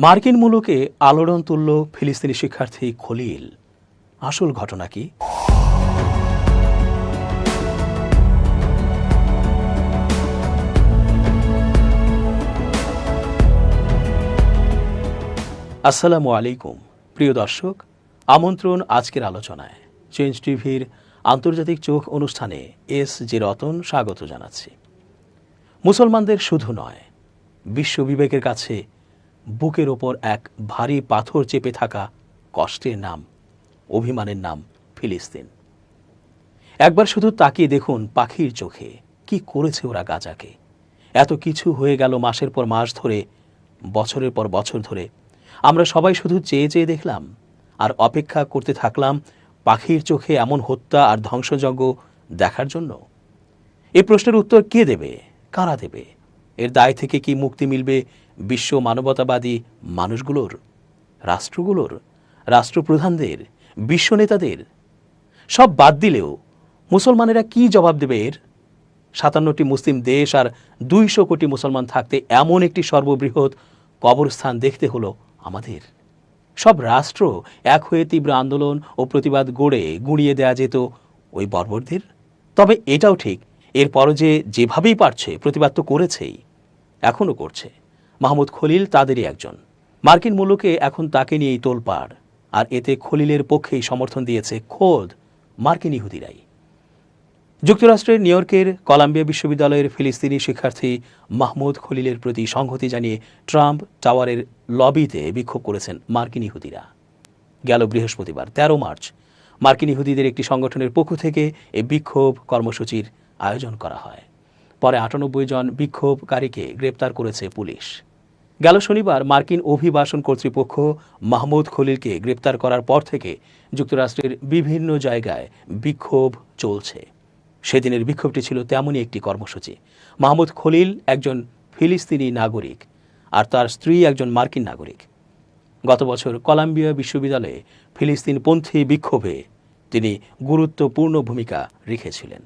মার্কিন মুলুকে আলোড়ন তুলল ফিলিস্তিনি শিক্ষার্থী খলিল। আসল ঘটনা কি? আসসালামু আলাইকুম প্রিয় দর্শক, আমন্ত্রণ আজকের আলোচনায়। চেঞ্জ টিভির আন্তর্জাতিক চোখ অনুষ্ঠানে এস.জি. রতন স্বাগত জানাচ্ছি। মুসলমানদের শুধু নয়, বিশ্ব বিবেকের কাছে বুকের ওপর এক ভারী পাথর চেপে থাকা কষ্টের নাম, অভিমানের নাম ফিলিস্তিন। একবার শুধু তাকিয়ে দেখুন পাখির চোখে, কি করেছে ওরা গাজাকে। এত কিছু হয়ে গেল মাসের পর মাস ধরে, বছরের পর বছর ধরে। আমরা সবাই শুধু চেয়ে চেয়ে দেখলাম আর অপেক্ষা করতে থাকলাম পাখির চোখে এমন হত্যা আর ধ্বংসযজ্ঞ দেখার জন্য। এই প্রশ্নের উত্তর কে দেবে? কারা দেবে? এর দায় থেকে কি মুক্তি মিলবে বিশ্ব মানবতাবাদী মানুষগুলোর, রাষ্ট্রগুলোর, রাষ্ট্রপ্রধানদের, বিশ্ব নেতাদের? সব বাদ দিলেও মুসলমানেরা কি জবাব দেবে এর? 57টি মুসলিম দেশ আর 200 কোটি মুসলমান থাকতে এমন একটি সর্ববৃহৎ কবরস্থান দেখতে হলো আমাদের। সব রাষ্ট্র এক হয়ে তীব্র আন্দোলন ও প্রতিবাদ গড়ে গুঁড়িয়ে দেয়া যেত ওই বর্বরদের। তবে এটাও ঠিক, এরপরও যেভাবেই পারছে প্রতিবাদ তো করেছেই, এখনও করছে। মাহমুদ খলিল তাদেরই একজন। মার্কিন মুলুকে এখন তাকে নিয়েই তোলপাড়, আর এতে খলিলের পক্ষেই সমর্থন দিয়েছে খোদ মার্কিন ইহুদিরাই। যুক্তরাষ্ট্রের নিউ ইয়র্কের কলাম্বিয়া বিশ্ববিদ্যালয়ের ফিলিস্তিনি শিক্ষার্থী মাহমুদ খলিলের প্রতি সংহতি জানিয়ে ট্রাম্প টাওয়ারের লবিতে বিক্ষোভ করেছেন মার্কিন ইহুদিরা। গেল বৃহস্পতিবার 13 মার্চ মার্কিন ইহুদিদের একটি সংগঠনের পক্ষ থেকে এই বিক্ষোভ কর্মসূচির আয়োজন করা হয়। পরে 98 জন বিক্ষোভকারীকে গ্রেপ্তার করেছে পুলিশ। গেল শনিবার মার্কিন অভিবাসন কর্তৃপক্ষ মাহমুদ খলিলকে গ্রেপ্তার করার পর থেকে যুক্তরাষ্ট্রের বিভিন্ন জায়গায় বিক্ষোভ চলছে। সেদিনের বিক্ষোভটি ছিল তেমনই একটি কর্মসূচি। মাহমুদ খলিল একজন ফিলিস্তিনি নাগরিক আর তার স্ত্রী একজন মার্কিন নাগরিক। গত বছর কলাম্বিয়া বিশ্ববিদ্যালয়ে ফিলিস্তিনপন্থী বিক্ষোভে তিনি গুরুত্বপূর্ণ ভূমিকা রেখেছিলেন।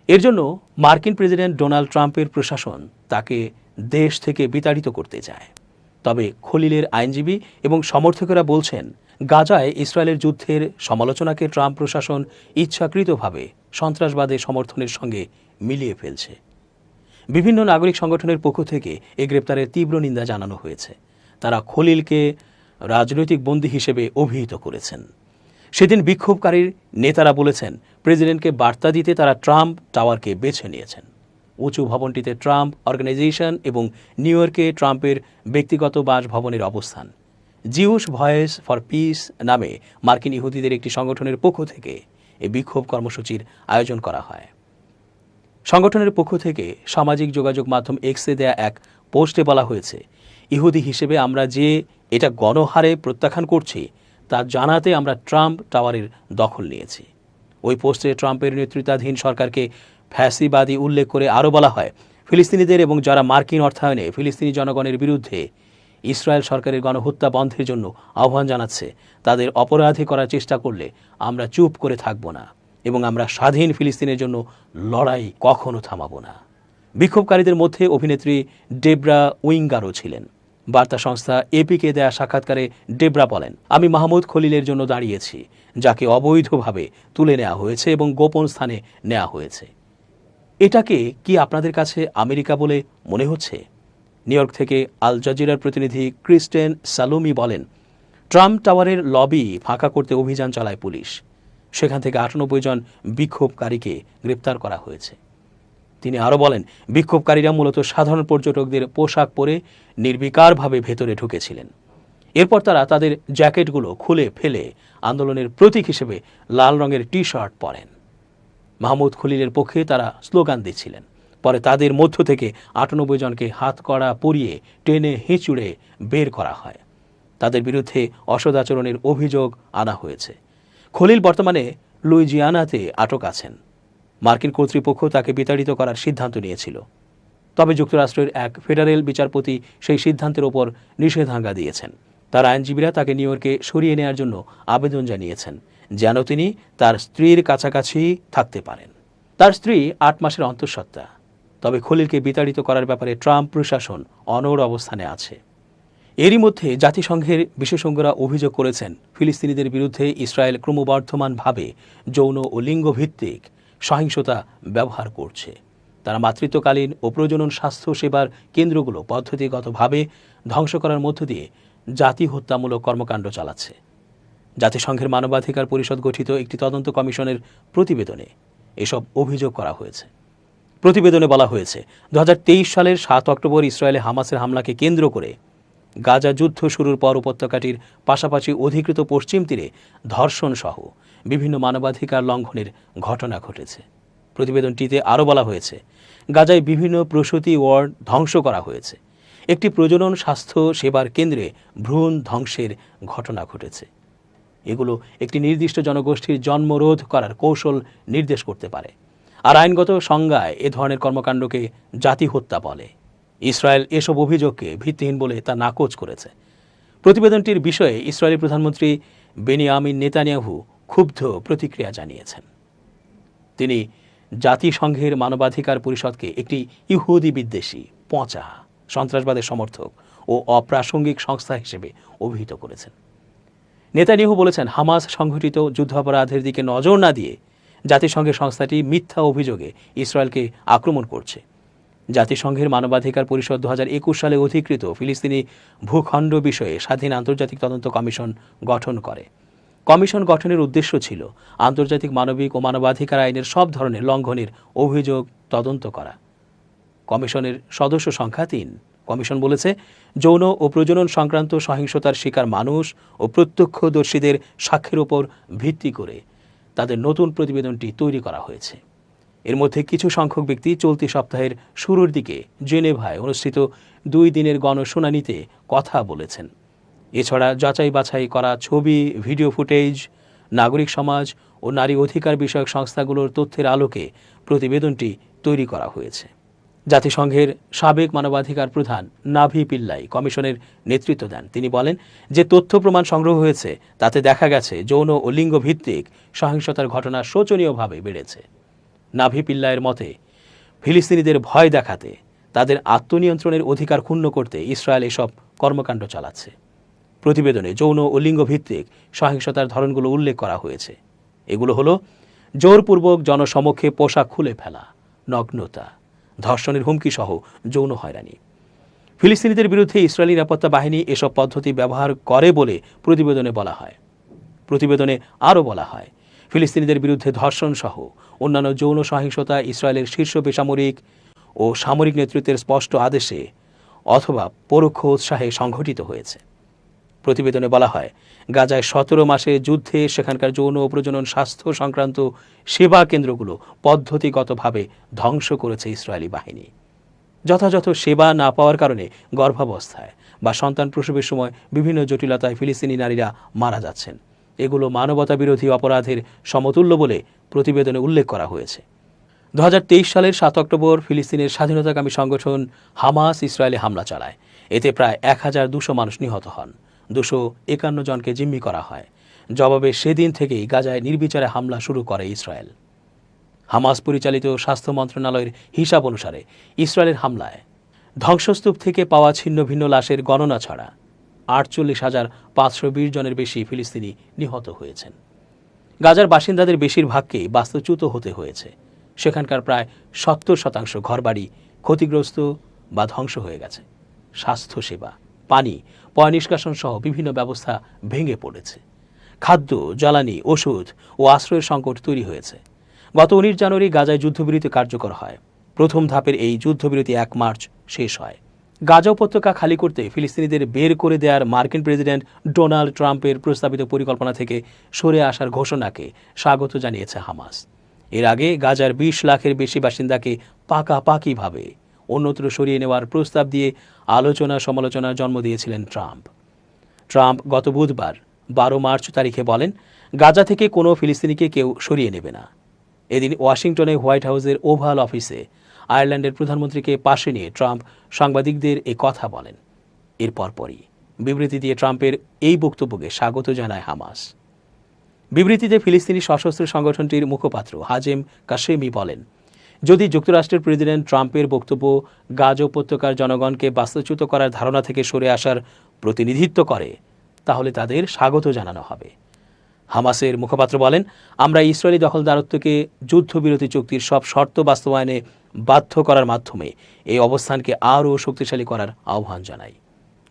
এর জন্য মার্কিন প্রেসিডেন্ট ডোনাল্ড ট্রাম্পের প্রশাসন তাকে দেশ থেকে বিতাড়িত করতে চায়। তবে খলিলের আইনজীবী এবং সমর্থকেরা বলছেন, গাজায় ইসরায়েলের যুদ্ধের সমালোচনাকে ট্রাম্প প্রশাসন ইচ্ছাকৃতভাবে সন্ত্রাসবাদের সমর্থনের সঙ্গে মিলিয়ে ফেলছে। বিভিন্ন নাগরিক সংগঠনের পক্ষ থেকে এই গ্রেপ্তারের তীব্র নিন্দা জানানো হয়েছে। তারা খলিলকে রাজনৈতিক বন্দী হিসেবে অভিহিত করেছেন। সেদিন বিক্ষোভকারীর নেতারা বলেছেন, প্রেসিডেন্টকে বার্তা দিতে তারা ট্রাম্প টাওয়ারকে বেছে নিয়েছেন। উঁচু ভবনটিতে ট্রাম্প অর্গানাইজেশন এবং নিউ ইয়র্কে ট্রাম্পের ব্যক্তিগত বাসভবনের অবস্থান। জিউস ভয়েস ফর পিস নামে মার্কিন ইহুদিদের একটি সংগঠনের পক্ষ থেকে এই বিক্ষোভ কর্মসূচির আয়োজন করা হয়। সংগঠনের পক্ষ থেকে সামাজিক যোগাযোগ মাধ্যম এক্সে দেয়া এক পোস্টে বলা হয়েছে, ইহুদি হিসেবে আমরা যে এটা গণহারে প্রত্যাখ্যান করছি তা জানাতে আমরা ট্রাম্প টাওয়ারের দখল নিয়েছি। ওই পোস্টে ট্রাম্পের নেতৃত্বাধীন সরকারকে ফ্যাসিবাদী উল্লেখ করে আরও বলা হয়, ফিলিস্তিনিদের এবং যারা মার্কিন অর্থায়নে ফিলিস্তিনি জনগণের বিরুদ্ধে ইসরায়েল সরকারের গণহত্যা বন্ধের জন্য আহ্বান জানাচ্ছে, তাদের অপরাধী করার চেষ্টা করলে আমরা চুপ করে থাকব না এবং আমরা স্বাধীন ফিলিস্তিনের জন্য লড়াই কখনো থামাবো না। বিক্ষোভকারীদের মধ্যে অভিনেত্রী ডেবরা উইঙ্গারও ছিলেন। বার্তা সংস্থা এপিকে দেয়া সাক্ষাৎকারে ডেবরা বলেন, আমি মাহমুদ খলিলের জন্য দাঁড়িয়েছি, যাকে অবৈধভাবে তুলে নেওয়া হয়েছে এবং গোপন স্থানে নেওয়া হয়েছে। এটাকে কি আপনাদের কাছে আমেরিকা বলে মনে হচ্ছে? নিউ ইয়র্ক থেকে আল জাজিরার প্রতিনিধি ক্রিস্টেন সালোমি বলেন, ট্রাম্প টাওয়ারের লবি ফাঁকা করতে অভিযান চালায় পুলিশ। সেখান থেকে 98 জন বিক্ষোভকারীকে গ্রেপ্তার করা হয়েছে। তিনি আরও বলেন, বিক্ষোভকারীরা মূলত সাধারণ পর্যটকদের পোশাক পরে নির্বিকারভাবে ভেতরে ঢুকেছিলেন। এরপর তারা তাদের জ্যাকেটগুলো খুলে ফেলে আন্দোলনের প্রতীক হিসেবে লাল রঙের টি শার্ট পরেন। মাহমুদ খলিলের পক্ষে তারা স্লোগান দিচ্ছিলেন। পরে তাদের মধ্য থেকে 98 জনকে হাতকড়া পরিয়ে টেনে হিঁচুড়ে বের করা হয়। তাদের বিরুদ্ধে অসদাচরণের অভিযোগ আনা হয়েছে। খলিল বর্তমানে লুইজিয়ানাতে আটক আছেন। মার্কিন কর্তৃপক্ষ তাকে বিতাড়িত করার সিদ্ধান্ত নিয়েছিল। তবে যুক্তরাষ্ট্রের এক ফেডারেল বিচারপতি সেই সিদ্ধান্তের ওপর নিষেধাজ্ঞা দিয়েছেন। তার আইনজীবীরা তাকে নিউ ইয়র্কে সরিয়ে নেওয়ার জন্য আবেদন জানিয়েছেন, যেন তিনি তার স্ত্রীর কাছাকাছি থাকতে পারেন। তার স্ত্রী 8 মাসের অন্তঃসত্ত্বা। তবে খলিলকে বিতাড়িত করার ব্যাপারে ট্রাম্প প্রশাসন অনড় অবস্থানে আছে। এরই মধ্যে জাতিসংঘের বিশেষজ্ঞরা অভিযোগ করেছেন, ফিলিস্তিনিদের বিরুদ্ধে ইসরায়েল ক্রমবর্ধমানভাবে যৌন ও লিঙ্গভিত্তিক সহিংসতা ব্যবহার করছে। তারা মাতৃত্বকালীন ও প্রজনন স্বাস্থ্য সেবার কেন্দ্রগুলো পদ্ধতিগতভাবে ধ্বংস করার মধ্য দিয়ে জাতি হত্যামূলক কর্মকাণ্ড চালাচ্ছে। জাতিসংঘের মানবাধিকার পরিষদ গঠিত একটি তদন্ত কমিশনের প্রতিবেদনে এসব অভিযোগ করা হয়েছে। প্রতিবেদনে বলা হয়েছে, 2023 সালের 7 অক্টোবর ইসরায়েলে হামাসের হামলাকে কেন্দ্র করে গাজা যুদ্ধ শুরুর পর উপত্যকাটির পাশাপাশি অধিকৃত পশ্চিম তীরে ধর্ষণ সহ বিভিন্ন মানবাধিকার লঙ্ঘনের ঘটনা ঘটেছে। প্রতিবেদনটিতে আরও বলা হয়েছে, গাজায় বিভিন্ন প্রসূতি ওয়ার্ড ধ্বংস করা হয়েছে। একটি প্রজনন স্বাস্থ্য সেবার কেন্দ্রে ভ্রূণ ধ্বংসের ঘটনা ঘটেছে। এগুলো একটি নির্দিষ্ট জনগোষ্ঠীর জন্মরোধ করার কৌশল নির্দেশ করতে পারে, আর আইনগত সংজ্ঞায় এ ধরনের কর্মকাণ্ডকে জাতি হত্যা বলে। ইসরায়েল এসব অভিযোগকে ভিত্তিহীন বলে তা নাকচ করেছে। প্রতিবেদনটির বিষয়ে ইসরায়েলি প্রধানমন্ত্রী বেনিয়ামিন নেতানিয়াহু ক্ষুব্ধ প্রতিক্রিয়া জানিয়েছেন। তিনি জাতিসংঘের মানবাধিকার পরিষদকে একটি ইহুদি বিদ্বেষী, পচা, সন্ত্রাসবাদের সমর্থক ও অপ্রাসঙ্গিক সংস্থা হিসেবে অভিহিত করেছেন। নেতানিয়াহু বলেছেন, হামাস সংঘটিত যুদ্ধাপরাধের দিকে নজর না দিয়ে জাতিসংঘের সংস্থাটি মিথ্যা অভিযোগে ইসরায়েলকে আক্রমণ করছে। জাতিসংঘের মানবাধিকার পরিষদ 2021 সালে অধিকৃত ফিলিস্তিনি ভূখণ্ড বিষয়ে স্বাধীন আন্তর্জাতিক তদন্ত কমিশন গঠন করে। কমিশন গঠনের উদ্দেশ্য ছিল আন্তর্জাতিক মানবিক ও মানবাধিকার আইনের সব ধরনের লঙ্ঘনের অভিযোগ তদন্ত করা। কমিশনের সদস্য সংখ্যা 3। কমিশন বলেছে, যৌন ও প্রজনন সংক্রান্ত সহিংসতার শিকার মানুষ ও প্রত্যক্ষদর্শীদের সাক্ষ্যের উপর ভিত্তি করে তাদের নতুন প্রতিবেদনটি তৈরি করা হয়েছে। এর মধ্যে কিছু সংখ্যক ব্যক্তি চলতি সপ্তাহের শুরুর দিকে জেনেভায় অনুষ্ঠিত 2 দিনের গণশুনানিতে কথা বলেছেন। এছাড়া যাচাই বাছাই করা ছবি, ভিডিও ফুটেজ, নাগরিক সমাজ ও নারী অধিকার বিষয়ক সংস্থাগুলোর তথ্যের আলোকে প্রতিবেদনটি তৈরি করা হয়েছে। জাতিসংঘের সাবেক মানবাধিকার প্রধান নাভি পিল্লাই কমিশনের নেতৃত্ব দেন। তিনি বলেন যে তথ্য প্রমাণ সংগ্রহ হয়েছে তাতে দেখা গেছে যৌন ও লিঙ্গভিত্তিক সহিংসতার ঘটনা শোচনীয়ভাবে বেড়েছে। নাভি পিল্লাইয়ের মতে, ফিলিস্তিনিদের ভয় দেখাতে, তাদের আত্মনিয়ন্ত্রণের অধিকার ক্ষুণ্ণ করতে ইসরায়েল এসব কর্মকাণ্ড চালাচ্ছে। প্রতিবেদনে যৌন ও লিঙ্গভিত্তিক সহিংসতার ধরনগুলো উল্লেখ করা হয়েছে। এগুলো হলো জোরপূর্বক জনসমক্ষে পোশাক খুলে ফেলা, নগ্নতা, ধর্ষণের হুমকি সহ যৌন হয়রানি। ফিলিস্তিনিদের বিরুদ্ধে ইসরায়েলি নিরাপত্তা বাহিনী এসব পদ্ধতি ব্যবহার করে বলে প্রতিবেদনে বলা হয়। প্রতিবেদনে আরও বলা হয়, ফিলিস্তিনিদের বিরুদ্ধে ধর্ষণ সহ অন্যান্য যৌন সহিংসতা ইসরায়েলের শীর্ষ বেসামরিক ও সামরিক নেতৃত্বের স্পষ্ট আদেশে অথবা পরোক্ষ উৎসাহে সংঘটিত হয়েছে। প্রতিবেদনে বলা হয়, গাজায় 17 মাসে যুদ্ধে সেখানকার যৌন ও প্রজনন স্বাস্থ্য সংক্রান্ত সেবা কেন্দ্রগুলো পদ্ধতিগতভাবে ধ্বংস করেছে ইসরায়েলি বাহিনী। যথাযথ সেবা না পাওয়ার কারণে গর্ভাবস্থায় বা সন্তান প্রসবের সময় বিভিন্ন জটিলতায় ফিলিস্তিনি নারীরা মারা যাচ্ছেন। এগুলো মানবতা বিরোধী অপরাধের সমতুল্য বলে প্রতিবেদনে উল্লেখ করা হয়েছে। 2023 সালের 7 অক্টোবর ফিলিস্তিনের স্বাধীনতাকামী সংগঠন হামাস ইসরায়েলে হামলা চালায়। এতে প্রায় 1200 মানুষ নিহত হন, 251 জনকে জিম্মি করা হয়। জবাবে সেদিন থেকেই গাজায় নির্বিচারে হামলা শুরু করে ইসরায়েল। হামাস পরিচালিত স্বাস্থ্য মন্ত্রণালয়ের হিসাব অনুসারে ইসরায়েলের হামলায় ধ্বংসস্তূপ থেকে পাওয়া ছিন্ন ভিন্ন লাশের গণনা ছাড়া 48,520 জনের বেশি ফিলিস্তিনি নিহত হয়েছেন। গাজার বাসিন্দাদের বেশিরভাগকেই বাস্তুচ্যুত হতে হয়েছে। সেখানকার প্রায় 70% ঘরবাড়ি ক্ষতিগ্রস্ত বা ধ্বংস হয়ে গেছে। স্বাস্থ্যসেবা, পানি, পয়ঃনিষ্কাশন সহ বিভিন্ন ব্যবস্থা ভেঙে পড়েছে। খাদ্য, জ্বালানি, ওষুধ ও আশ্রয়ের সংকট তৈরি হয়েছে। গত 19 জানুয়ারি গাজায় যুদ্ধবিরতি কার্যকর হয়। প্রথম ধাপের এই যুদ্ধবিরতি 1 মার্চ শেষ হয়। গাজা উপত্যকা খালি করতে ফিলিস্তিনিদের বের করে দেওয়ার মার্কিন প্রেসিডেন্ট ডোনাল্ড ট্রাম্পের প্রস্তাবিত পরিকল্পনা থেকে সরে আসার ঘোষণাকে স্বাগত জানিয়েছে হামাস। এর আগে গাজার 20 লাখের বেশি বাসিন্দাকে পাকাপাকিভাবে অন্যত্র সরিয়ে নেওয়ার প্রস্তাব দিয়ে আলোচনা সমালোচনার জন্ম দিয়েছিলেন ট্রাম্প গত বুধবার 12 মার্চ তারিখে বলেন, গাজা থেকে কোনো ফিলিস্তিনিকে কেউ সরিয়ে নেবে না। এদিন ওয়াশিংটনে হোয়াইট হাউসের ওভাল অফিসে আয়ারল্যান্ডের প্রধানমন্ত্রীকে পাশে নিয়ে ট্রাম্প সাংবাদিকদের এ কথা বলেন। এর পরপরই বিবৃতি দিয়ে ট্রাম্পের এই বক্তব্যকে স্বাগত জানায় হামাস। বিবৃতিতে ফিলিস্তিনি সশস্ত্র সংগঠনটির মুখপাত্র হাজেম কাশেমি বলেন, যদি যুক্তরাষ্ট্রের প্রেসিডেন্ট ট্রাম্পের বক্তব্য গাজা উপত্যকার জনগণকে বাস্তুচ্যুত করার ধারণা থেকে সরে আসার প্রতিনিধিত্ব করে, তাহলে তাদের স্বাগত জানানো হবে। হামাসের মুখপাত্র বলেন, আমরা ইসরায়েলি দখলদারত্বকে যুদ্ধবিরতি চুক্তির সব শর্ত বাস্তবায়নে বাধ্য করার মাধ্যমে এই অবস্থানকে আরও শক্তিশালী করার আহ্বান জানাই।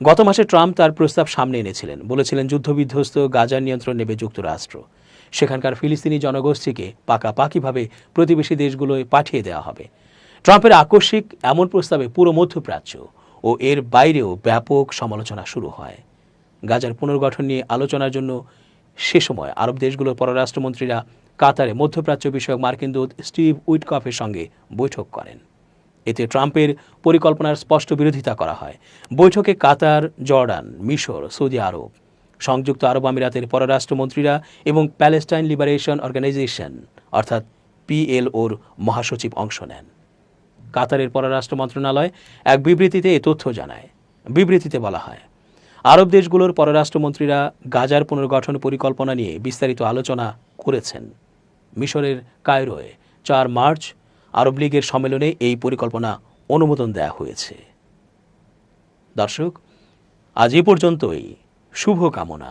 গত মাসে ট্রাম্প তার প্রস্তাব সামনে এনেছিলেন, বলেছিলেন যুদ্ধবিধ্বস্ত গাজার নিয়ন্ত্রণ নেবে যুক্তরাষ্ট্র। সেখানকার ফিলিস্তিনি জনগোষ্ঠীকে পাকাপাকিভাবে প্রতিবেশী দেশগুলোয় পাঠিয়ে দেওয়া হবে। ট্রাম্পের আকস্মিক এমন প্রস্তাবে পুরো মধ্যপ্রাচ্য ও এর বাইরেও ব্যাপক সমালোচনা শুরু হয়। গাজার পুনর্গঠন নিয়ে আলোচনার জন্য সে সময় আরব দেশগুলোর পররাষ্ট্রমন্ত্রীরা কাতারে মধ্যপ্রাচ্য বিষয়ক মার্কিন দূত স্টিভ উইটকফের সঙ্গে বৈঠক করেন। এতে ট্রাম্পের পরিকল্পনার স্পষ্ট বিরোধিতা করা হয়। বৈঠকে কাতার, জর্ডান, মিশর, সৌদি আরব, সংযুক্ত আরব আমিরাতের পররাষ্ট্রমন্ত্রীরা এবং প্যালেস্টাইন লিবারেশন অর্গানাইজেশন অর্থাৎ পিএলওর মহাসচিব অংশ নেন। কাতারের পররাষ্ট্র মন্ত্রণালয় এক বিবৃতিতে এ তথ্য জানায়। বিবৃতিতে বলা হয়, আরব দেশগুলোর পররাষ্ট্রমন্ত্রীরা গাজার পুনর্গঠন পরিকল্পনা নিয়ে বিস্তারিত আলোচনা করেছেন। মিশরের কায়রোয় 4 মার্চ আরব লীগের সম্মেলনে এই পরিকল্পনা অনুমোদন দেওয়া হয়েছে। দর্শক, আজ এ পর্যন্তই। শুভকামনা।